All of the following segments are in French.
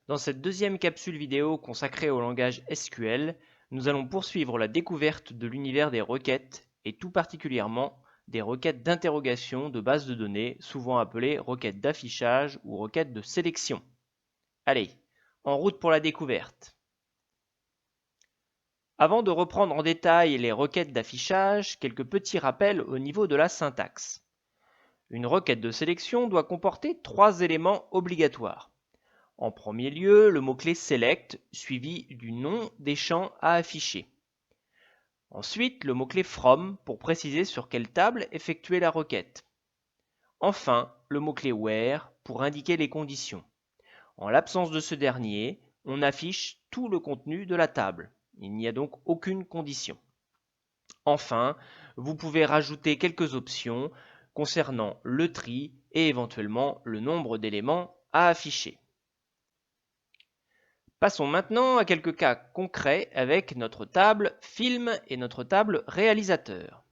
Dans cette deuxième capsule vidéo consacrée au langage SQL, nous allons poursuivre la découverte de l'univers des requêtes et tout particulièrement des requêtes d'interrogation de bases de données, souvent appelées requêtes d'affichage ou requêtes de sélection. Allez, en route pour la découverte. Avant de reprendre en détail les requêtes d'affichage, quelques petits rappels au niveau de la syntaxe. Une requête de sélection doit comporter 3 éléments obligatoires. En premier lieu, le mot-clé select suivi du nom des champs à afficher. Ensuite, le mot-clé from pour préciser sur quelle table effectuer la requête. Enfin, le mot-clé where pour indiquer les conditions. En l'absence de ce dernier, on affiche tout le contenu de la table. Il n'y a donc aucune condition. Enfin, vous pouvez rajouter quelques options concernant le tri et éventuellement le nombre d'éléments à afficher. Passons maintenant à quelques cas concrets avec notre table film et notre table réalisateur.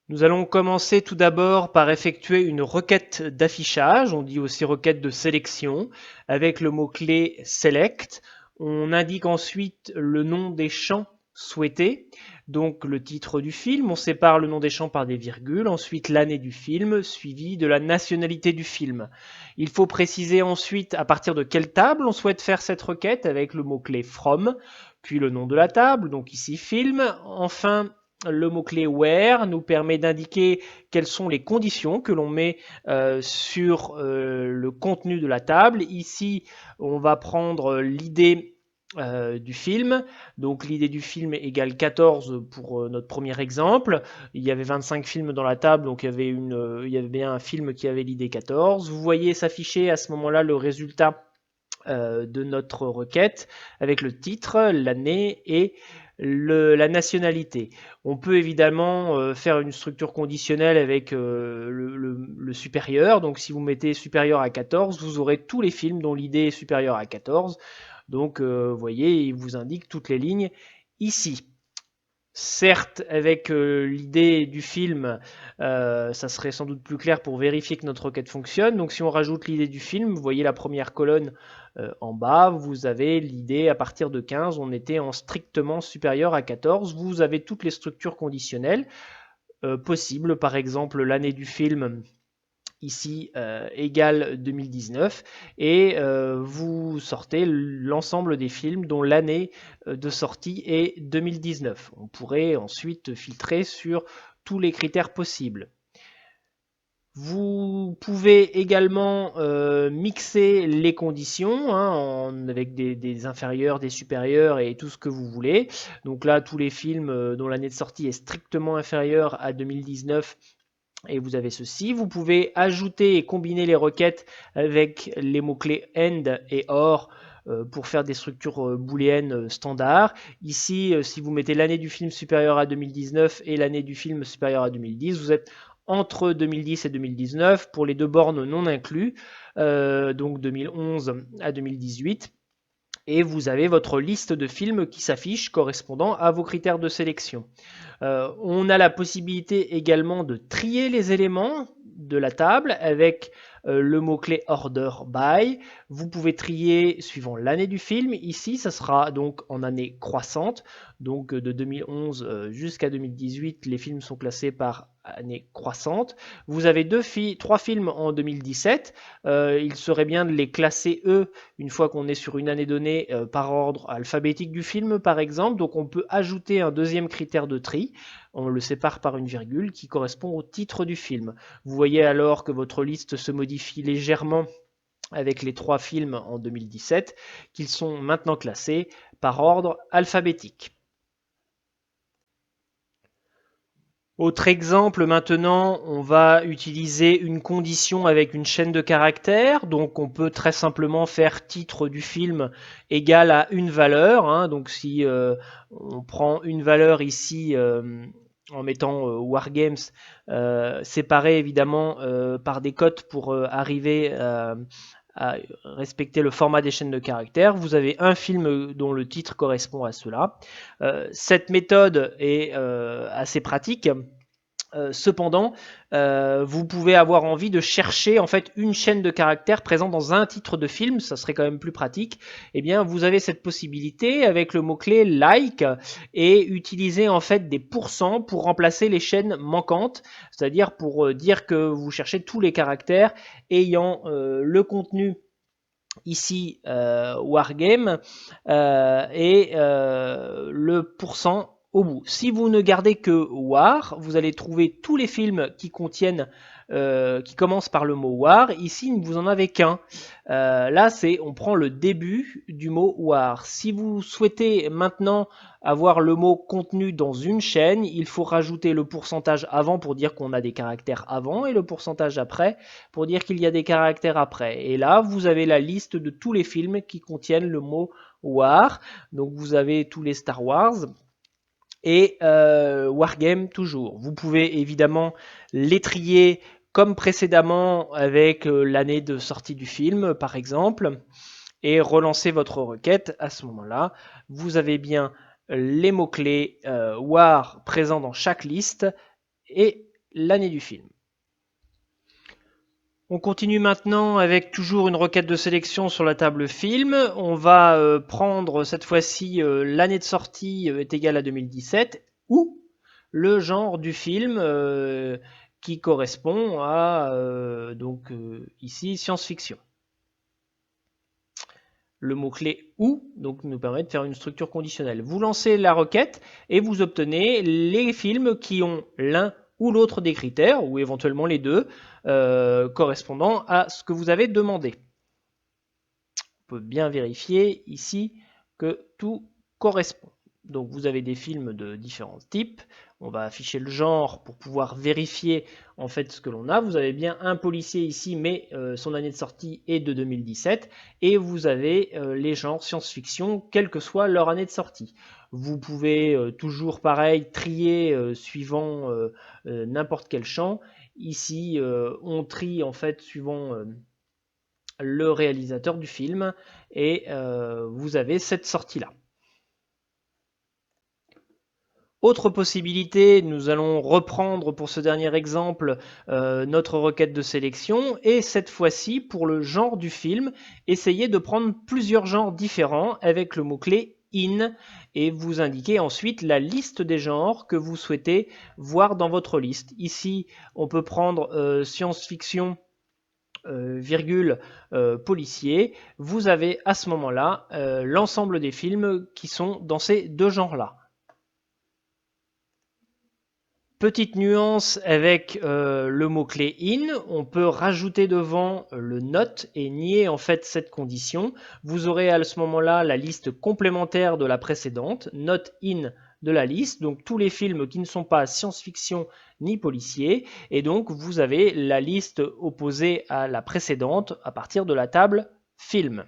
Nous allons commencer tout d'abord par effectuer une requête d'affichage, on dit aussi requête de sélection, avec le mot-clé select. On indique ensuite le nom des champs souhaités, donc le titre du film, on sépare le nom des champs par des virgules, ensuite l'année du film, suivi de la nationalité du film. Il faut préciser ensuite à partir de quelle table on souhaite faire cette requête avec le mot-clé from, puis le nom de la table, donc ici film, enfin le mot-clé where nous permet d'indiquer quelles sont les conditions que l'on met sur le contenu de la table. Ici, on va prendre l'idée du film. Donc l'idée du film égale 14 pour notre premier exemple. Il y avait 25 films dans la table, donc il y avait bien un film qui avait l'idée 14. Vous voyez s'afficher à ce moment-là le résultat de notre requête avec le titre, l'année et la nationalité. On peut évidemment faire une structure conditionnelle avec le supérieur. Donc si vous mettez supérieur à 14, vous aurez tous les films dont l'idée est supérieure à 14. Donc vous voyez, il vous indique toutes les lignes ici. Certes, avec l'idée du film, ça serait sans doute plus clair pour vérifier que notre requête fonctionne. Donc si on rajoute l'idée du film, vous voyez la première colonne en bas, vous avez l'idée à partir de 15, on était en strictement supérieur à 14. Vous avez toutes les structures conditionnelles possibles, par exemple l'année du film ici égale 2019 et vous sortez l'ensemble des films dont l'année de sortie est 2019. On pourrait ensuite filtrer sur tous les critères possibles. Vous pouvez également mixer les conditions avec des inférieurs, des supérieurs et tout ce que vous voulez. Donc là, tous les films dont l'année de sortie est strictement inférieure à 2019 et vous avez ceci. Vous pouvez ajouter et combiner les requêtes avec les mots-clés AND et OR pour faire des structures booléennes standards. Ici, si vous mettez l'année du film supérieure à 2019 et l'année du film supérieure à 2010, vous êtes entre 2010 et 2019 pour les deux bornes non inclus, donc 2011 à 2018. Et vous avez votre liste de films qui s'affiche correspondant à vos critères de sélection. On a la possibilité également de trier les éléments de la table avec le mot-clé order by. Vous pouvez trier suivant l'année du film. Ici, ça sera donc en année croissante. Donc de 2011 jusqu'à 2018, les films sont classés par année croissante. Vous avez 3 films en 2017. Il serait bien de les classer, eux, une fois qu'on est sur une année donnée, par ordre alphabétique du film, par exemple. Donc on peut ajouter un deuxième critère de tri. On le sépare par une virgule qui correspond au titre du film. Vous voyez alors que votre liste se modifie légèrement avec les 3 films en 2017, qu'ils sont maintenant classés par ordre alphabétique. Autre exemple, maintenant, on va utiliser une condition avec une chaîne de caractères. Donc, on peut très simplement faire titre du film égal à une valeur. Donc, si on prend une valeur ici en mettant Wargames, séparé évidemment par des cotes pour arriver à respecter le format des chaînes de caractères. Vous avez un film dont le titre correspond à cela. Cette méthode est assez pratique Cependant, vous pouvez avoir envie de chercher en fait une chaîne de caractères présente dans un titre de film, ça serait quand même plus pratique. Eh bien, vous avez cette possibilité avec le mot-clé like et utiliser en fait des pourcents pour remplacer les chaînes manquantes, c'est-à-dire pour dire que vous cherchez tous les caractères ayant le contenu ici Wargame et le pourcent au bout. Si vous ne gardez que War, vous allez trouver tous les films qui contiennent qui commencent par le mot War. Ici, vous en avez qu'un. Là, on prend le début du mot War. Si vous souhaitez maintenant avoir le mot contenu dans une chaîne, il faut rajouter le pourcentage avant pour dire qu'on a des caractères avant et le pourcentage après pour dire qu'il y a des caractères après. Et là, vous avez la liste de tous les films qui contiennent le mot War. Donc vous avez tous les Star Wars et Wargame toujours. Vous pouvez évidemment les trier comme précédemment avec l'année de sortie du film par exemple et relancer votre requête. À ce moment-là, vous avez bien les mots-clés War présents dans chaque liste et l'année du film. On continue maintenant avec toujours une requête de sélection sur la table film. On va prendre cette fois-ci l'année de sortie est égale à 2017 ou le genre du film qui correspond à ici science-fiction. Le mot-clé ou donc nous permet de faire une structure conditionnelle. Vous lancez la requête et vous obtenez les films qui ont l'un ou l'autre des critères, ou éventuellement les deux, correspondant à ce que vous avez demandé. On peut bien vérifier ici que tout correspond. Donc vous avez des films de différents types. On va afficher le genre pour pouvoir vérifier en fait ce que l'on a. Vous avez bien un policier ici, mais son année de sortie est de 2017. Et vous avez les genres science-fiction, quelle que soit leur année de sortie. Vous pouvez toujours pareil trier suivant n'importe quel champ. Ici, on trie en fait suivant le réalisateur du film et vous avez cette sortie-là. Autre possibilité, nous allons reprendre pour ce dernier exemple notre requête de sélection et cette fois-ci pour le genre du film, essayez de prendre plusieurs genres différents avec le mot-clé in et vous indiquez ensuite la liste des genres que vous souhaitez voir dans votre liste. Ici, on peut prendre science-fiction virgule policier. Vous avez à ce moment-là l'ensemble des films qui sont dans ces deux genres-là. Petite nuance avec le mot-clé in, on peut rajouter devant le not et nier en fait cette condition. Vous aurez à ce moment-là la liste complémentaire de la précédente, not in de la liste, donc tous les films qui ne sont pas science-fiction ni policiers, et donc vous avez la liste opposée à la précédente à partir de la table film.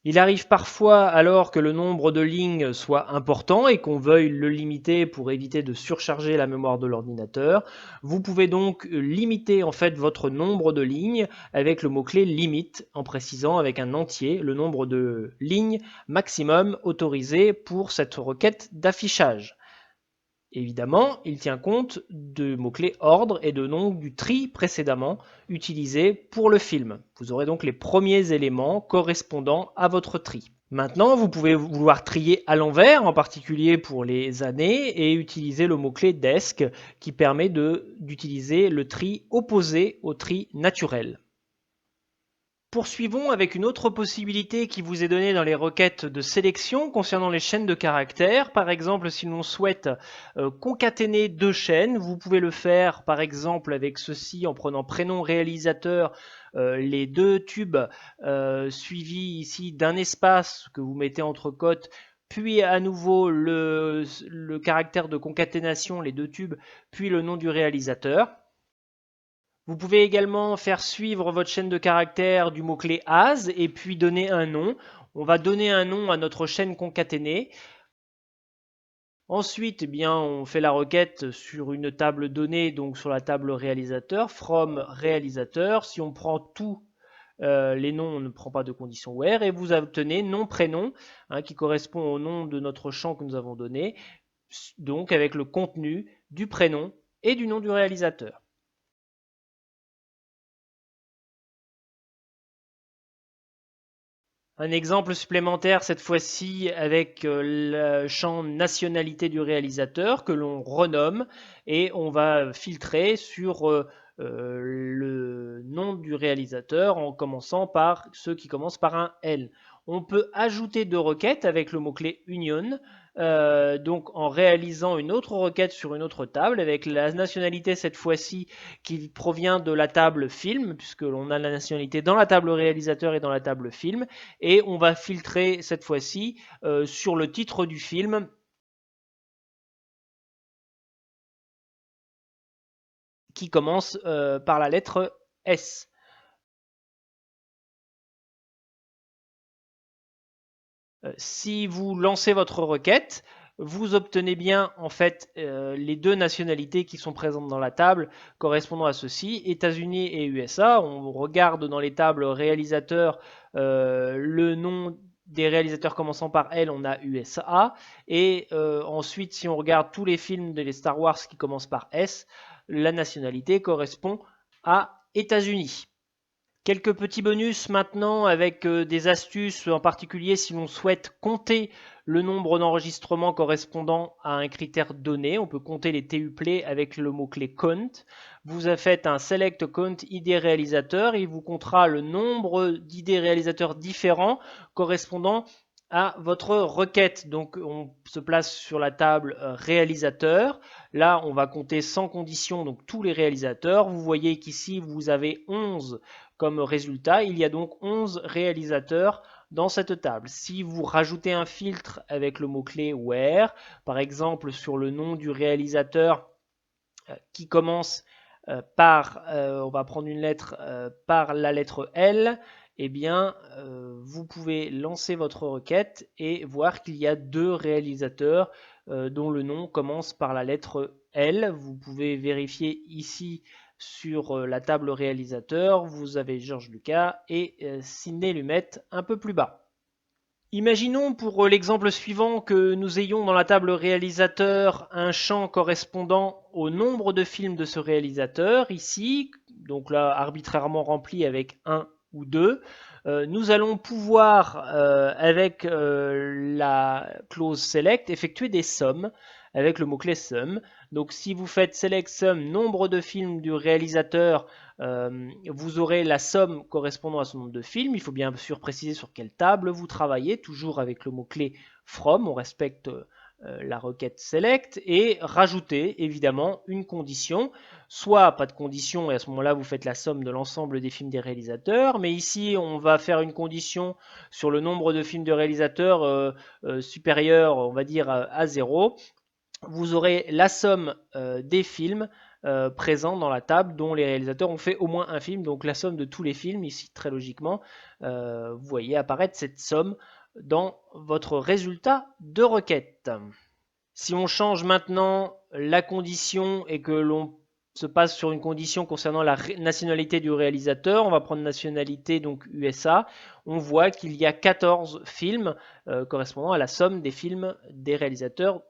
Il arrive parfois alors que le nombre de lignes soit important et qu'on veuille le limiter pour éviter de surcharger la mémoire de l'ordinateur. Vous pouvez donc limiter en fait votre nombre de lignes avec le mot-clé limite en précisant avec un entier le nombre de lignes maximum autorisé pour cette requête d'affichage. Évidemment, il tient compte du mot-clé ordre et de nom du tri précédemment utilisé pour le film. Vous aurez donc les premiers éléments correspondant à votre tri. Maintenant, vous pouvez vouloir trier à l'envers, en particulier pour les années, et utiliser le mot-clé desk qui permet d'utiliser le tri opposé au tri naturel. Poursuivons avec une autre possibilité qui vous est donnée dans les requêtes de sélection concernant les chaînes de caractères. Par exemple, si l'on souhaite concaténer deux chaînes, vous pouvez le faire par exemple avec ceci en prenant prénom réalisateur, les deux tubes suivis ici d'un espace que vous mettez entre côtes, puis à nouveau le caractère de concaténation, les deux tubes, puis le nom du réalisateur. Vous pouvez également faire suivre votre chaîne de caractères du mot-clé as et puis donner un nom. On va donner un nom à notre chaîne concaténée. Ensuite, on fait la requête sur une table donnée, donc sur la table réalisateur, from réalisateur. Si on prend tous les noms, on ne prend pas de condition where et vous obtenez nom prénom qui correspond au nom de notre champ que nous avons donné, donc avec le contenu du prénom et du nom du réalisateur. Un exemple supplémentaire cette fois-ci avec le champ nationalité du réalisateur que l'on renomme et on va filtrer sur le nom du réalisateur en commençant par ceux qui commencent par un L. On peut ajouter deux requêtes avec le mot-clé union, donc en réalisant une autre requête sur une autre table avec la nationalité cette fois-ci qui provient de la table film puisque l'on a la nationalité dans la table réalisateur et dans la table film et on va filtrer cette fois-ci sur le titre du film qui commence par la lettre S. Si vous lancez votre requête, vous obtenez bien en fait les deux nationalités qui sont présentes dans la table correspondant à ceci, États-Unis et USA. On regarde dans les tables réalisateurs le nom des réalisateurs commençant par L, on a USA. Et ensuite, si on regarde tous les films des Star Wars qui commencent par S, la nationalité correspond à États-Unis. Quelques petits bonus maintenant avec des astuces, en particulier si l'on souhaite compter le nombre d'enregistrements correspondant à un critère donné. On peut compter les TU-play avec le mot-clé count. Vous faites un select count ID réalisateur et il vous comptera le nombre d'ID réalisateurs différents correspondant à votre requête. Donc on se place sur la table réalisateur. Là, on va compter sans condition donc tous les réalisateurs. Vous voyez qu'ici, vous avez 11 comme résultat. Il y a donc 11 réalisateurs dans cette table. Si vous rajoutez un filtre avec le mot-clé where, par exemple sur le nom du réalisateur qui commence par, on va prendre une lettre par la lettre L, eh bien, vous pouvez lancer votre requête et voir qu'il y a deux réalisateurs dont le nom commence par la lettre L. Vous pouvez vérifier ici sur la table réalisateur, vous avez Georges Lucas et Sidney Lumet un peu plus bas. Imaginons pour l'exemple suivant que nous ayons dans la table réalisateur un champ correspondant au nombre de films de ce réalisateur, ici, donc là arbitrairement rempli avec 1 ou 2. Nous allons pouvoir, avec la clause select, effectuer des sommes avec le mot-clé sum. Donc si vous faites select sum nombre de films du réalisateur, vous aurez la somme correspondant à son nombre de films. Il faut bien sûr préciser sur quelle table vous travaillez, toujours avec le mot-clé from, on respecte la requête select, et rajouter évidemment une condition, soit pas de condition, et à ce moment-là vous faites la somme de l'ensemble des films des réalisateurs, mais ici on va faire une condition sur le nombre de films de réalisateurs supérieur, on va dire, à 0. Vous aurez la somme des films présents dans la table dont les réalisateurs ont fait au moins un film, donc la somme de tous les films, ici très logiquement, vous voyez apparaître cette somme dans votre résultat de requête. Si on change maintenant la condition et que l'on se passe sur une condition concernant la nationalité du réalisateur, on va prendre nationalité donc USA, on voit qu'il y a 14 films correspondant à la somme des films des réalisateurs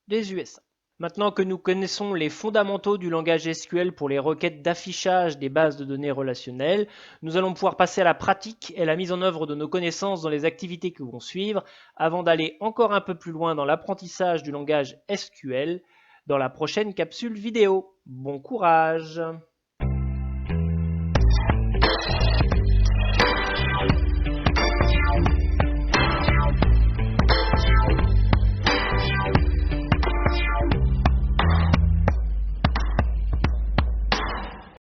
des USA. Maintenant que nous connaissons les fondamentaux du langage SQL pour les requêtes d'affichage des bases de données relationnelles, nous allons pouvoir passer à la pratique et à la mise en œuvre de nos connaissances dans les activités qui vont suivre, avant d'aller encore un peu plus loin dans l'apprentissage du langage SQL dans la prochaine capsule vidéo. Bon courage!